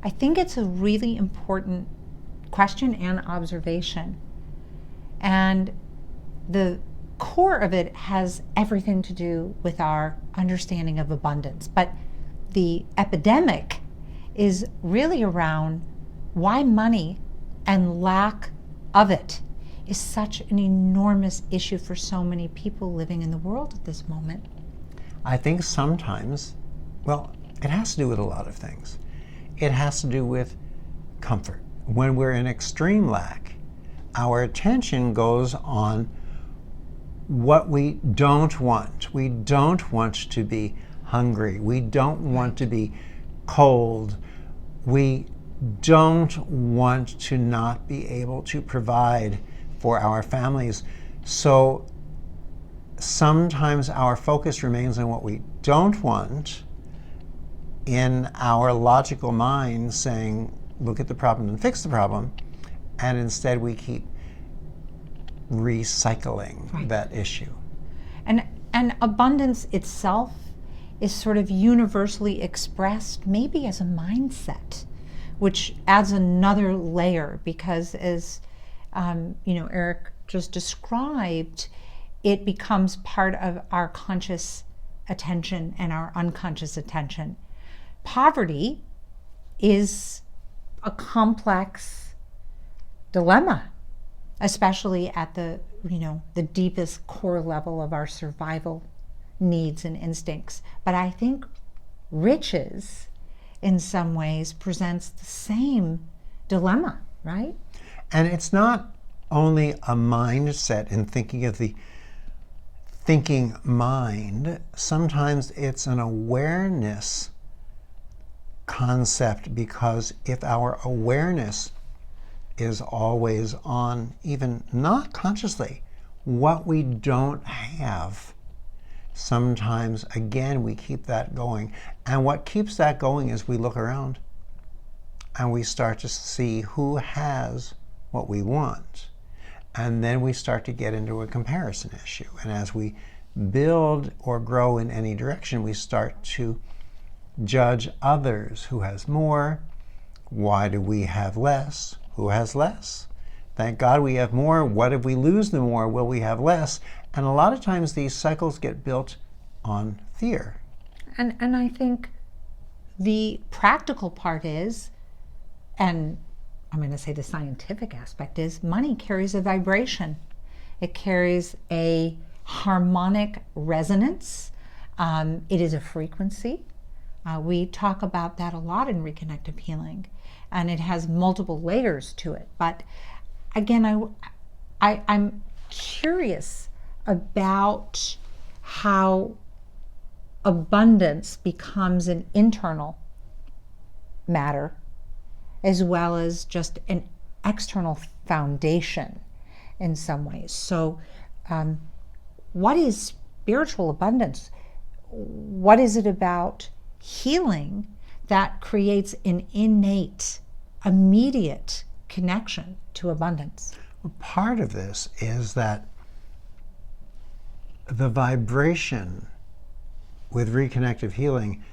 I think it's a really important question and observation. And the core of it has everything to do with our understanding of abundance. But the epidemic is really around why money and lack of it is such an enormous issue for so many people living in the world at this moment. I think sometimes, well, it has to do with a lot of things. It has to do with comfort. When we're in extreme lack, our attention goes on what we don't want. We don't want to be hungry. We don't want to be cold. We don't want to not be able to provide for our families. So sometimes our focus remains on what we don't want, in our logical mind saying, look at the problem and fix the problem, and instead we keep recycling that issue. And abundance itself is sort of universally expressed maybe as a mindset, which adds another layer, because as Eric just described, it becomes part of our conscious attention and our unconscious attention. Poverty is a complex dilemma, especially at the deepest core level of our survival needs and instincts. But I think riches in some ways presents the same dilemma, right? And it's not only a mindset in thinking of the thinking mind. Sometimes it's an awareness concept, because if our awareness is always on, even not consciously, what we don't have, sometimes, again, we keep that going. And what keeps that going is we look around and we start to see who has what we want. And then we start to get into a comparison issue. And as we build or grow in any direction, we start to judge others. Who has more? Why do we have less? Who has less? Thank God we have more. What if we lose the more? Will we have less? And a lot of times these cycles get built on fear. And I think the practical part is, and I'm going to say the scientific aspect is, money carries a vibration. It carries a harmonic resonance. It is a frequency. We talk about that a lot in Reconnective Healing, and it has multiple layers to it. But again, I'm curious about how abundance becomes an internal matter as well as just an external foundation in some ways. So what is spiritual abundance? What is it about healing that creates an innate, immediate connection to abundance? Well, part of this is that the vibration with Reconnective Healing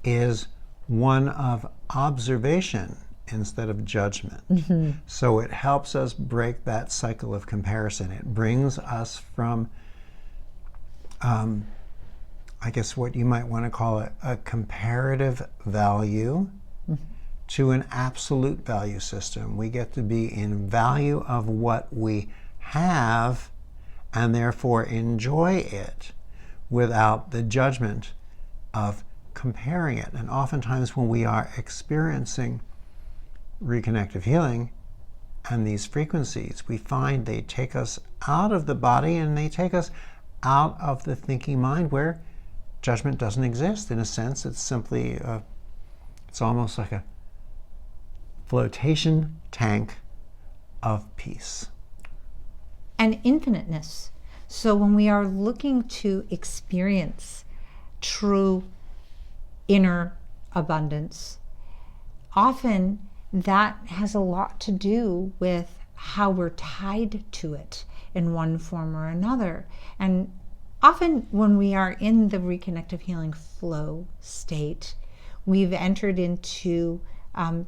is one of observation instead of judgment. Mm-hmm. So it helps us break that cycle of comparison. It brings us from I guess what you might want to call a comparative value to an absolute value system. We get to be in value of what we have and therefore enjoy it without the judgment of comparing it. And oftentimes when we are experiencing Reconnective Healing and these frequencies, we find they take us out of the body and they take us out of the thinking mind, where judgment doesn't exist. In a sense, it's simply, it's almost like a flotation tank of peace. And infiniteness. So when we are looking to experience true inner abundance, often that has a lot to do with how we're tied to it in one form or another. And often when we are in the Reconnective Healing flow state, we've entered into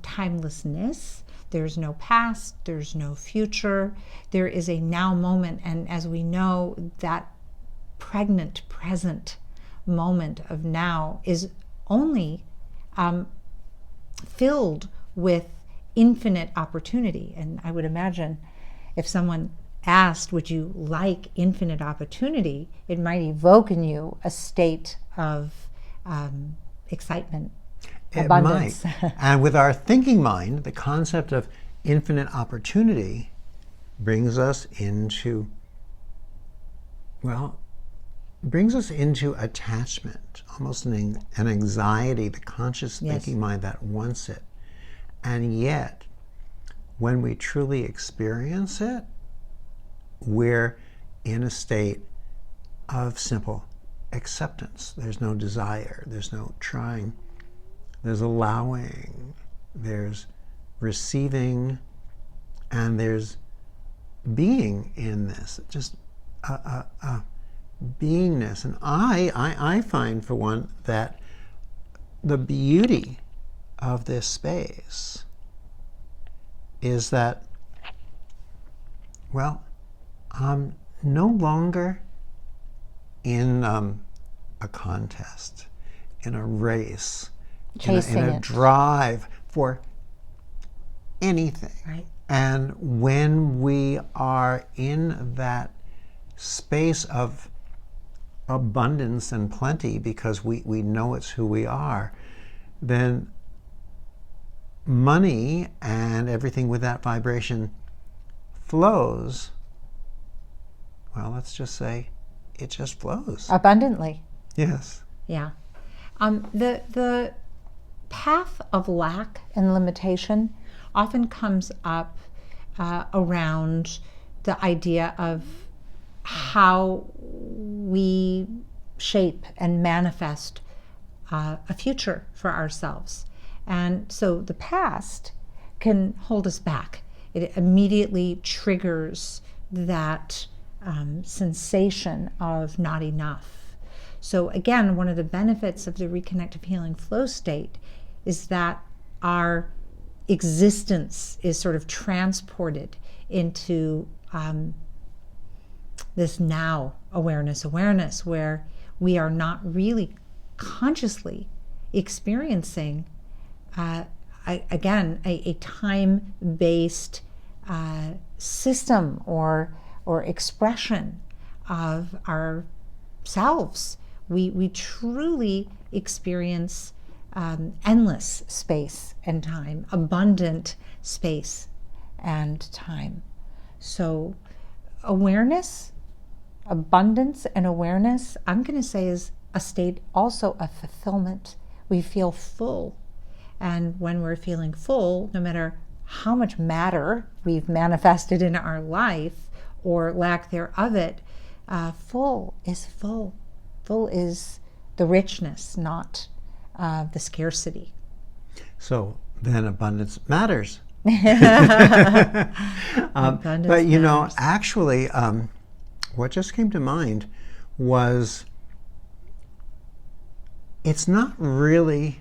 timelessness. There's no past, there's no future. There is a now moment. And as we know, that pregnant present moment of now is only filled with infinite opportunity. And I would imagine if someone asked, would you like infinite opportunity, it might evoke in you a state of excitement, abundance. It might. And with our thinking mind, the concept of infinite opportunity brings us into, attachment, almost an anxiety, the conscious thinking mind that wants it. And yet, when we truly experience it, we're in a state of simple acceptance. There's no desire, there's no trying, there's allowing, there's receiving, and there's being in this, just a beingness. And I find, for one, that the beauty of this space is that, I'm no longer in a contest, in a race, in a drive for anything. Right. And when we are in that space of abundance and plenty, because we know it's who we are, then money and everything with that vibration flows. Well, let's just say it just flows. Abundantly. Yes. Yeah. The path of lack and limitation often comes up around the idea of how we shape and manifest a future for ourselves. And so the past can hold us back. It immediately triggers that sensation of not enough. So again, one of the benefits of the reconnective healing flow state is that our existence is sort of transported into this now awareness where we are not really consciously experiencing a time-based system or expression of ourselves. We truly experience endless space and time, abundant space and time. So awareness, abundance and awareness, I'm going to say, is a state also of fulfillment. We feel full. And when we're feeling full, no matter how much matter we've manifested in our life or lack thereof it, full is full. Full is the richness, not the scarcity. So then abundance matters. Abundance but you know, matters. actually, what just came to mind was it's not really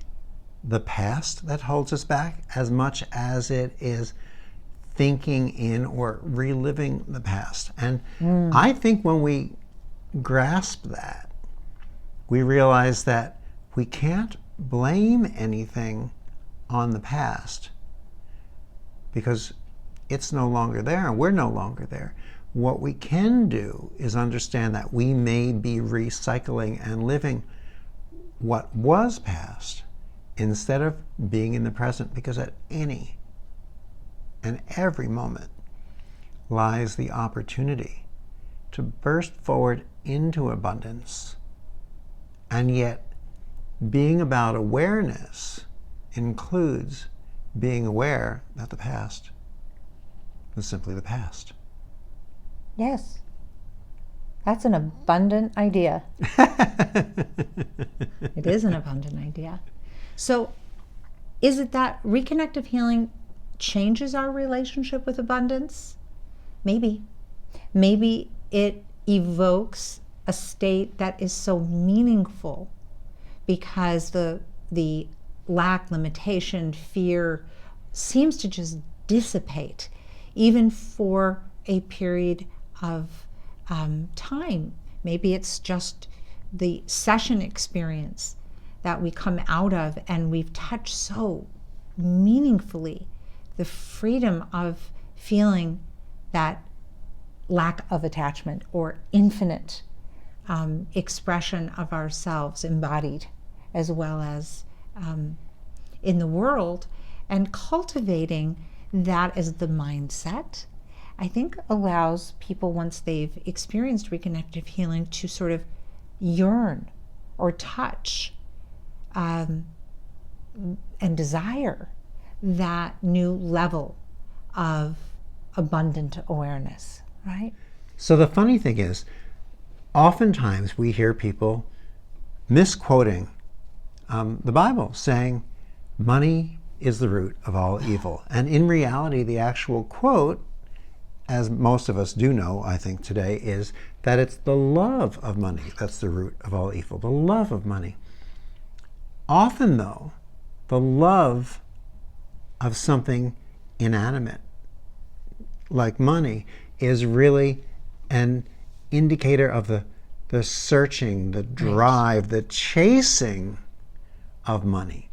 the past that holds us back as much as it is thinking in or reliving the past. And I think when we grasp that, we realize that we can't blame anything on the past because it's no longer there and we're no longer there. What we can do is understand that we may be recycling and living what was past instead of being in the present, because at any and every moment lies the opportunity to burst forward into abundance. And yet, being about awareness includes being aware that the past was simply the past. Yes. That's an abundant idea. It is an abundant idea. So, is it that reconnective healing changes our relationship with abundance? Maybe. Maybe it evokes a state that is so meaningful because the lack, limitation, fear seems to just dissipate, even for a period of time. Maybe it's just the session experience that we come out of, and we've touched so meaningfully the freedom of feeling that lack of attachment or infinite expression of ourselves embodied as well as in the world, and cultivating that as the mindset, I think allows people, once they've experienced reconnective healing, to sort of yearn or touch and desire that new level of abundant awareness, right? So the funny thing is, oftentimes we hear people misquoting the Bible, saying money is the root of all evil. And in reality, the actual quote, as most of us do know, I think today, is that it's the love of money that's the root of all evil, the love of money. Often, though, the love of something inanimate, like money, is really an indicator of the searching, the drive, the chasing of money.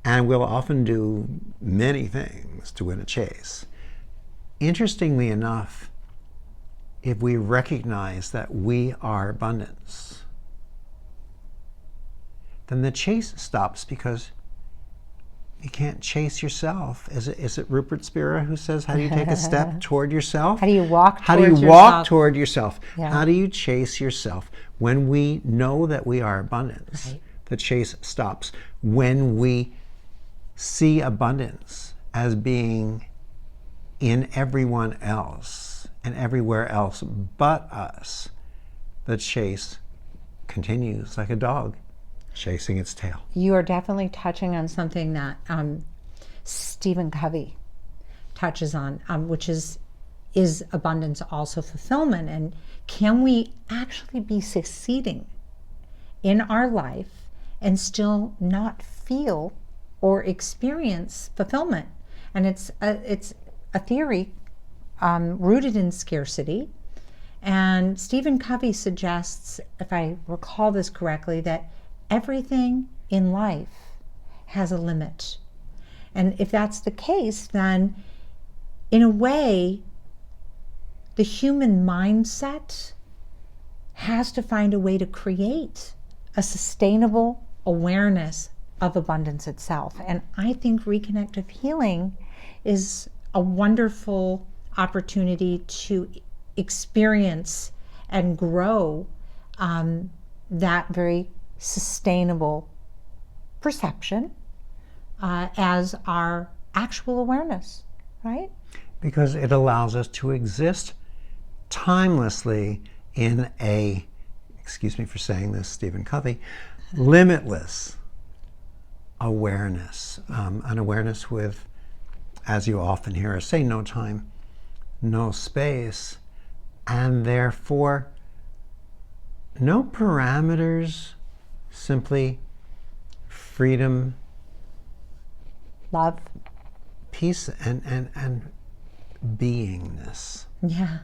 And we'll often do many things to win a chase. Interestingly enough, if we recognize that we are abundance, then the chase stops, because you can't chase yourself. Is it Rupert Spira who says, how do you take a step toward yourself? How do you walk How do you towards walk yourself? toward yourself? Yeah. How do you chase yourself? When we know that we are abundance, Right. the chase stops. When we see abundance as being in everyone else and everywhere else but us, the chase continues, like a dog chasing its tail. You are definitely touching on something that Stephen Covey touches on, which is abundance also fulfillment? And can we actually be succeeding in our life and still not feel or experience fulfillment? And it's a theory rooted in scarcity. And Stephen Covey suggests, if I recall this correctly, that everything in life has a limit. And if that's the case, then in a way, the human mindset has to find a way to create a sustainable awareness of abundance itself. And I think reconnective healing is a wonderful opportunity to experience and grow that very sustainable perception as our actual awareness, right? Because it allows us to exist timelessly in a, excuse me for saying this, Stephen Covey, limitless awareness. An awareness with, as you often hear us say, no time, no space, and therefore no parameters, simply freedom, Love. peace, and beingness. Yeah.